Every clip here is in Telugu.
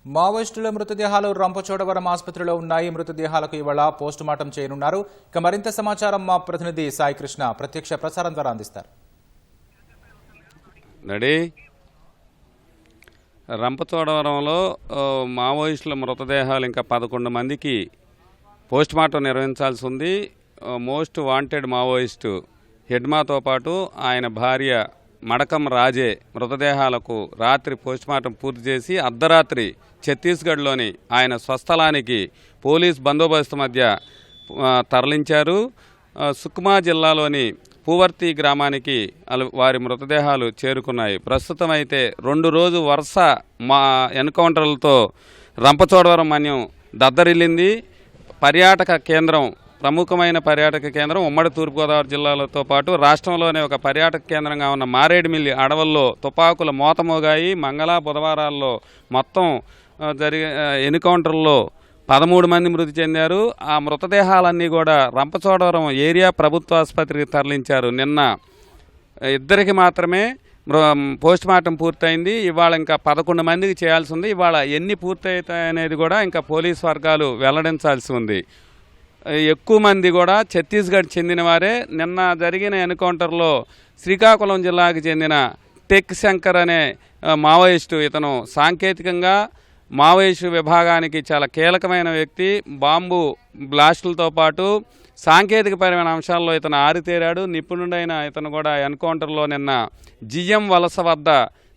మావోయిస్టుల మృతదేహాలు రంపచోడవరం ఆసుపత్రిలో ఉన్నాయి. మృతదేహాలకు ఇవాళ పోస్టుమార్టం చేయనున్నారు. ఇక మరింత సమాచారం మా ప్రతినిధి సాయి కృష్ణ ప్రత్యక్ష ప్రసారం ద్వారా అందిస్తారు. రంపచోడవరంలో మావోయిస్టుల మృతదేహాలు ఇంకా 11 మందికి పోస్టుమార్టం నిర్వహించాల్సి ఉంది. మోస్ట్ వాంటెడ్ మావోయిస్టు హెడ్మాతో పాటు ఆయన భార్య మడకం రాజే మృతదేహాలకు రాత్రి పోస్టుమార్టం పూర్తి చేసి అర్ధరాత్రి ఛత్తీస్గఢ్లోని ఆయన స్వస్థలానికి పోలీస్ బందోబస్తు మధ్య తరలించారు. సుక్మా జిల్లాలోని పూవర్తి గ్రామానికి వారి మృతదేహాలు చేరుకున్నాయి. ప్రస్తుతం అయితే 2 రోజు వరుస ఎన్కౌంటర్లతో రంపచోడవరం మన్యం దద్దరిల్లింది. పర్యాటక కేంద్రం, ప్రముఖమైన పర్యాటక కేంద్రం ఉమ్మడి తూర్పుగోదావరి జిల్లాలతో పాటు రాష్ట్రంలోనే ఒక పర్యాటక కేంద్రంగా ఉన్న మారేడుమిల్లి అడవుల్లో తుపాకుల మోతమోగాయి. మంగళ బుధవారాల్లో మొత్తం జరిగే ఎన్కౌంటర్లో 13 మంది మృతి చెందారు. ఆ మృతదేహాలన్నీ కూడా రంపచోడవరం ఏరియా ప్రభుత్వ ఆసుపత్రికి తరలించారు. నిన్న 2 మాత్రమే పోస్టుమార్టం పూర్తయింది. ఇవాళ ఇంకా 11 మందికి చేయాల్సి ఉంది. ఇవాళ ఎన్ని పూర్తవుతాయనేది కూడా ఇంకా పోలీసు వర్గాలు వెల్లడించాల్సి ఉంది. ఎక్కువ మంది కూడా ఛత్తీస్గఢ్ చెందిన వారే. నిన్న జరిగిన ఎన్కౌంటర్లో శ్రీకాకుళం జిల్లాకు చెందిన టెక్ శంకర్ అనే మావోయిస్టు, ఇతను సాంకేతికంగా మావోయిస్టు విభాగానికి చాలా కీలకమైన వ్యక్తి. బాంబు బ్లాస్టులతో పాటు సాంకేతికపరమైన అంశాల్లో ఇతను ఆరితేరాడు, నిపుణుడైన ఇతను కూడా ఎన్కౌంటర్లో నిన్న జిఎం వలస వద్ద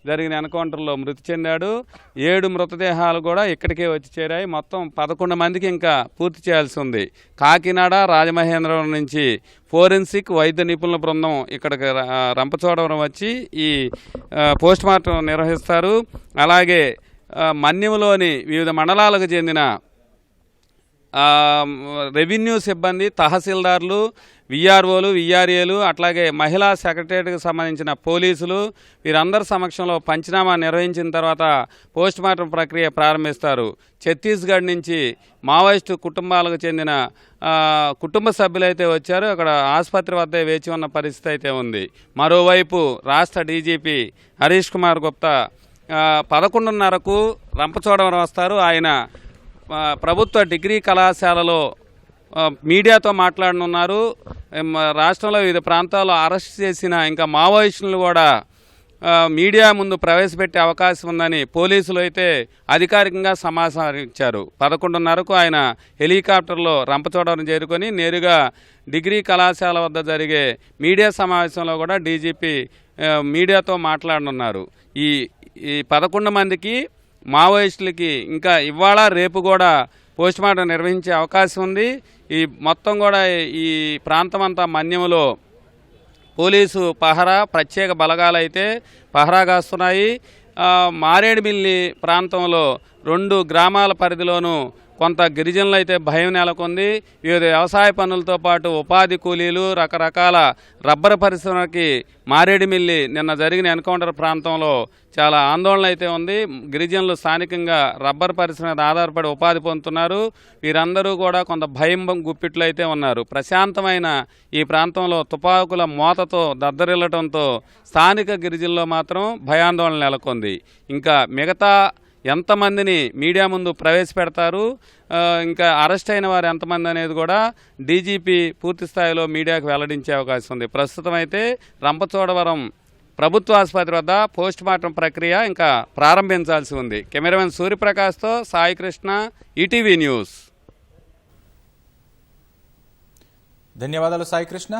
జరిగిన ఎన్కౌంటర్లో మృతి చెందాడు. 7 మృతదేహాలు కూడా ఇక్కడికే వచ్చి చేరాయి. మొత్తం 11 మందికి ఇంకా పూర్తి చేయాల్సి ఉంది. కాకినాడ, రాజమహేంద్రవరం నుంచి ఫోరెన్సిక్ వైద్య నిపుణుల బృందం ఇక్కడికి రంపచోడవరం వచ్చి ఈ పోస్టుమార్టం నిర్వహిస్తారు. అలాగే మన్యంలోని వివిధ మండలాలకు చెందిన రెవెన్యూ సిబ్బంది, తహసీల్దార్లు, విఆర్ఓలు, విఆర్ఏలు, అట్లాగే మహిళా సెక్రటరియట్కి సంబంధించిన పోలీసులు వీరందరి సమక్షంలో పంచనామా నిర్వహించిన తర్వాత పోస్టుమార్టం ప్రక్రియ ప్రారంభిస్తారు. ఛత్తీస్గఢ్ నుంచి మావోయిస్టు కుటుంబాలకు చెందిన కుటుంబ సభ్యులైతే వచ్చారు. అక్కడ ఆసుపత్రి వద్ద వేచి ఉన్న పరిస్థితి అయితే ఉంది. మరోవైపు రాష్ట్ర డీజీపీ హరీష్ కుమార్ గుప్తా 11:30కు రంపచోడవరం వస్తారు. ఆయన ప్రభుత్వ డిగ్రీ కళాశాలలో మీడియాతో మాట్లాడనున్నారు. రాష్ట్రంలో వివిధ ప్రాంతాల్లో అరెస్ట్ చేసిన ఇంకా మావోయిస్టులను కూడా మీడియా ముందు ప్రవేశపెట్టే అవకాశం ఉందని పోలీసులు అయితే అధికారికంగా సమాచారం ఇచ్చారు. 11:30కు ఆయన హెలికాప్టర్లో రంపచోడవరం చేరుకొని నేరుగా డిగ్రీ కళాశాల వద్ద జరిగే మీడియా సమావేశంలో కూడా డీజీపీ మీడియాతో మాట్లాడనున్నారు. ఈ 11 మందికి మావోయిస్టులకి ఇంకా ఇవాళ రేపు కూడా పోస్టుమార్టం నిర్వహించే అవకాశం ఉంది. ఈ మొత్తం కూడా ఈ ప్రాంతం అంతా మన్యంలో పోలీసు పహరా, ప్రత్యేక బలగాలు అయితే పహరా కాస్తున్నాయి. మారేడుమిల్లి ప్రాంతంలో 2 గ్రామాల పరిధిలోనూ కొంత గిరిజనులు అయితే భయం నెలకొంది. వివిధ వ్యవసాయ పనులతో పాటు ఉపాధి కూలీలు, రకరకాల రబ్బర్ పరిశ్రమకి మారేడుమిల్లి నిన్న జరిగిన ఎన్కౌంటర్ ప్రాంతంలో చాలా ఆందోళన అయితే ఉంది. గిరిజనులు స్థానికంగా రబ్బర్ పరిశ్రమ మీద ఆధారపడి ఉపాధి పొందుతున్నారు. వీరందరూ కూడా కొంత భయం గుప్పిట్లు అయితే ఉన్నారు. ప్రశాంతమైన ఈ ప్రాంతంలో తుపాకుల మోతతో దద్దరిల్లటంతో స్థానిక గిరిజనుల్లో మాత్రం భయాందోళన నెలకొంది. ఇంకా మిగతా ఎంతమందిని మీడియా ముందు ప్రవేశపెడతారు, ఇంకా అరెస్ట్ అయిన వారు ఎంతమంది అనేది కూడా డీజీపీ పూర్తి స్థాయిలో మీడియాకు వెల్లడించే అవకాశం ఉంది. ప్రస్తుతం అయితే రంపచోడవరం ప్రభుత్వ ఆసుపత్రి వద్ద పోస్టుమార్టం ప్రక్రియ ఇంకా ప్రారంభించాల్సి ఉంది. కెమెరామెన్ సూర్యప్రకాష్తో సాయి కృష్ణ, ఈటీవీ న్యూస్. ధన్యవాదాలు సాయి కృష్ణ.